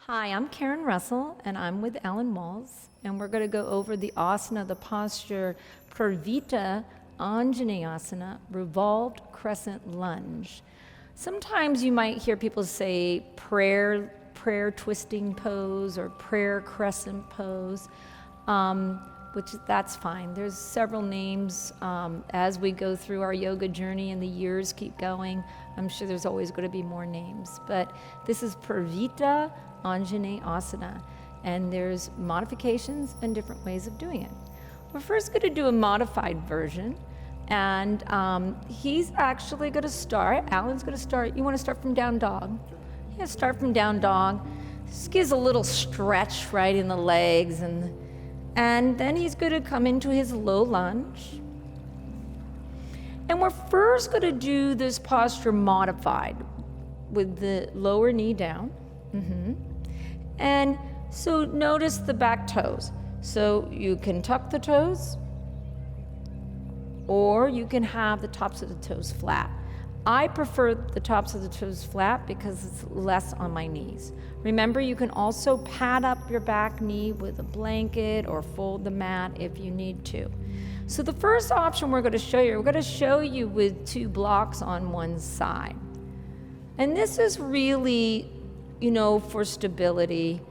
Hi, I'm Karen Russell, and I'm with Alan Walls, and we're going to go over the asana, the posture, Parivtta Anjaneyasana, revolved crescent lunge. Sometimes you might hear people say prayer twisting pose or prayer crescent pose, which that's fine. There's several names as we go through our yoga journey and the years keep going. I'm sure there's always going to be more names, but this is Parivtta Anjaneyasana, and there's modifications and different ways of doing it. We're first going to do a modified version, and he's actually going to start, Alan's going to start, you want to start from down dog? Yeah, start from down dog. This gives a little stretch right in the legs, and then he's going to come into his low lunge. And we're first going to do this posture modified with the lower knee down. And so notice the back toes. So you can tuck the toes, or you can have the tops of the toes flat. I prefer the tops of the toes flat because it's less on my knees. Remember, you can also pad up your back knee with a blanket or fold the mat if you need to. So the first option we're going to show you with two blocks on one side. And this is really, for stability,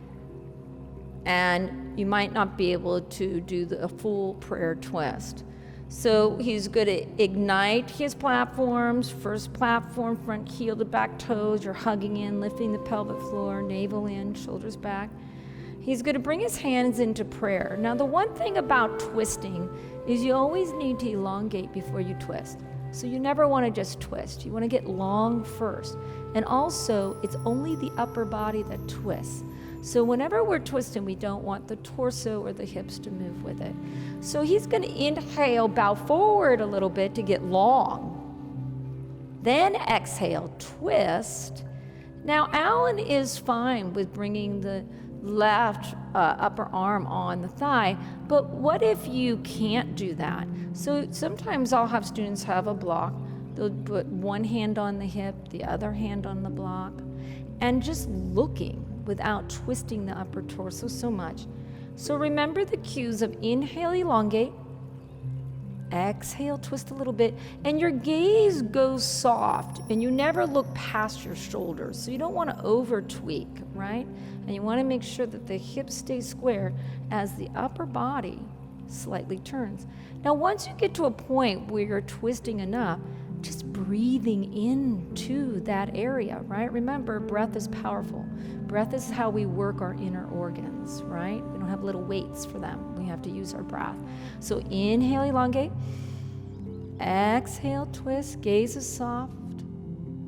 and you might not be able to do the full prayer twist. So he's going to ignite his platforms. First platform, front heel to back toes. You're hugging in, lifting the pelvic floor, navel in, shoulders back. He's going to bring his hands into prayer. Now, the one thing about twisting is you always need to elongate before you twist. So you never want to just twist. You want to get long first. And also, it's only the upper body that twists. So whenever we're twisting, we don't want the torso or the hips to move with it. So he's going to inhale, bow forward a little bit to get long. Then exhale, twist. Now, Alan is fine with bringing the left upper arm on the thigh, but what if you can't do that? So sometimes I'll have students have a block. They'll put one hand on the hip, the other hand on the block, and just looking without twisting the upper torso so much. So remember the cues of inhale, elongate, exhale, twist a little bit, and your gaze goes soft, and you never look past your shoulders. So you don't want to over tweak, right? And you want to make sure that the hips stay square as the upper body slightly turns. Now, once you get to a point where you're twisting enough, just breathing into that area, right? Remember, breath is powerful. Breath is how we work our inner organs, right? We don't have little weights for them. We have to use our breath. So inhale, elongate. Exhale, twist. Gaze is soft.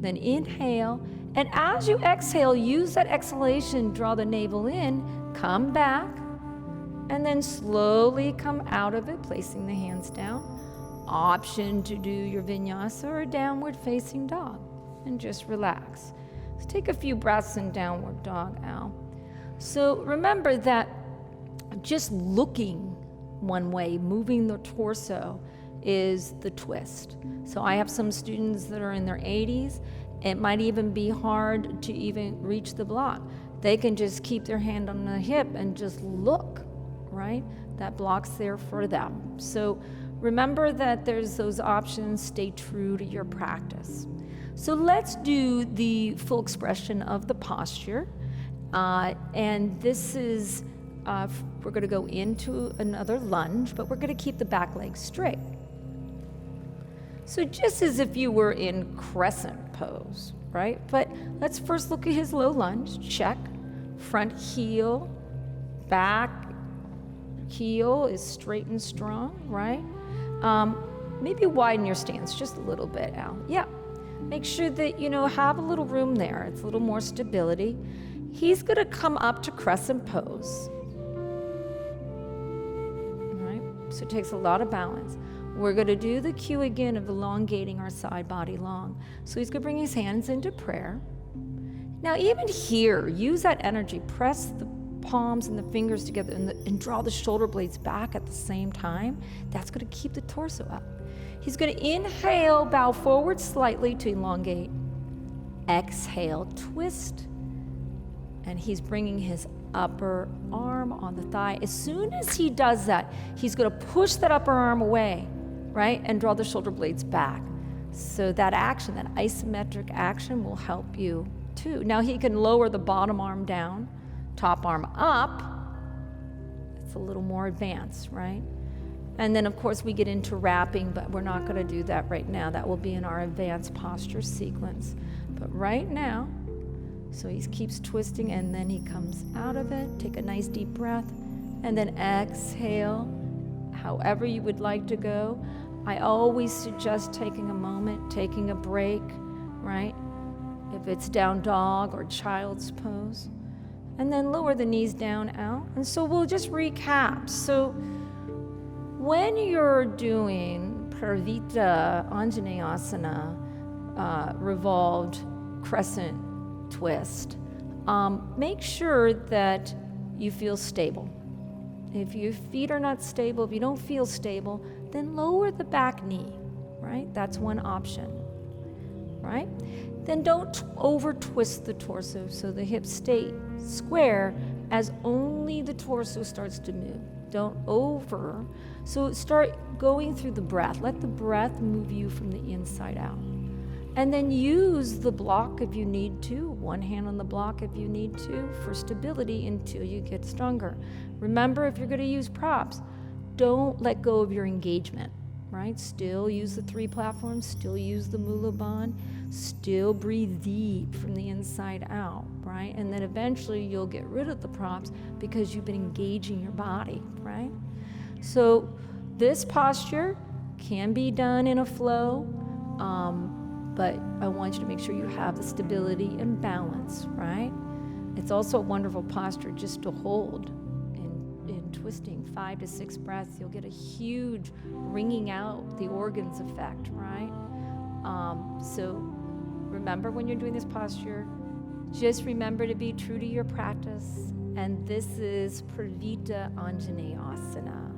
Then inhale. And as you exhale, use that exhalation, draw the navel in, come back, and then slowly come out of it, placing the hands down. Option to do your vinyasa or downward facing dog, and just relax. So take a few breaths in downward dog, Al. So remember that just looking one way, moving the torso, is the twist. So I have some students that are in their 80s. It might even be hard to even reach the block. They can just keep their hand on the hip and just look, right? That block's there for them. So remember that there's those options. Stay true to your practice. So let's do the full expression of the posture. And this is, we're going to go into another lunge, but we're going to keep the back leg straight. So just as if you were in crescent pose, right? But let's first look at his low lunge. Check. Front heel, back heel is straight and strong, right? Maybe widen your stance just a little bit, Al. Yeah. Make sure that, have a little room there. It's a little more stability. He's going to come up to crescent pose. All right? So it takes a lot of balance. We're going to do the cue again of elongating our side body long. So he's going to bring his hands into prayer. Now, even here, use that energy. Press the palms and the fingers together and draw the shoulder blades back at the same time. That's going to keep the torso up. He's going to inhale, bow forward slightly to elongate. Exhale, twist. And he's bringing his upper arm on the thigh. As soon as he does that, he's going to push that upper arm away, right? And draw the shoulder blades back. So that action, that isometric action, will help you too. Now he can lower the bottom arm down, top arm up. It's a little more advanced, right? And then of course we get into wrapping, but we're not going to do that right now. That will be in our advanced posture sequence. But right now, so he keeps twisting and then he comes out of it. Take a nice deep breath and then exhale however you would like to go. I always suggest taking a moment, taking a break, right? If it's down dog or child's pose. And then lower the knees down out. And so we'll just recap. So when you're doing Parivtta Anjaneyasana, revolved crescent twist, make sure that you feel stable. If your feet are not stable, if you don't feel stable, then lower the back knee, right? That's one option, right? Then don't over twist the torso so the hips stay square as only the torso starts to move. Don't over. So start going through the breath. Let the breath move you from the inside out. And then use the block if you need to, one hand on the block if you need to, for stability until you get stronger. Remember, if you're going to use props, don't let go of your engagement, right? Still use the 3 platforms, still use the Mula Bandh, still breathe deep from the inside out, right? And then eventually you'll get rid of the props because you've been engaging your body, right? So this posture can be done in a flow, but I want you to make sure you have the stability and balance, right? It's also a wonderful posture just to hold in twisting 5 to 6 breaths. You'll get a huge wringing out the organs effect, right? So remember when you're doing this posture, just remember to be true to your practice. And this is Parivtta Anjaneyasana.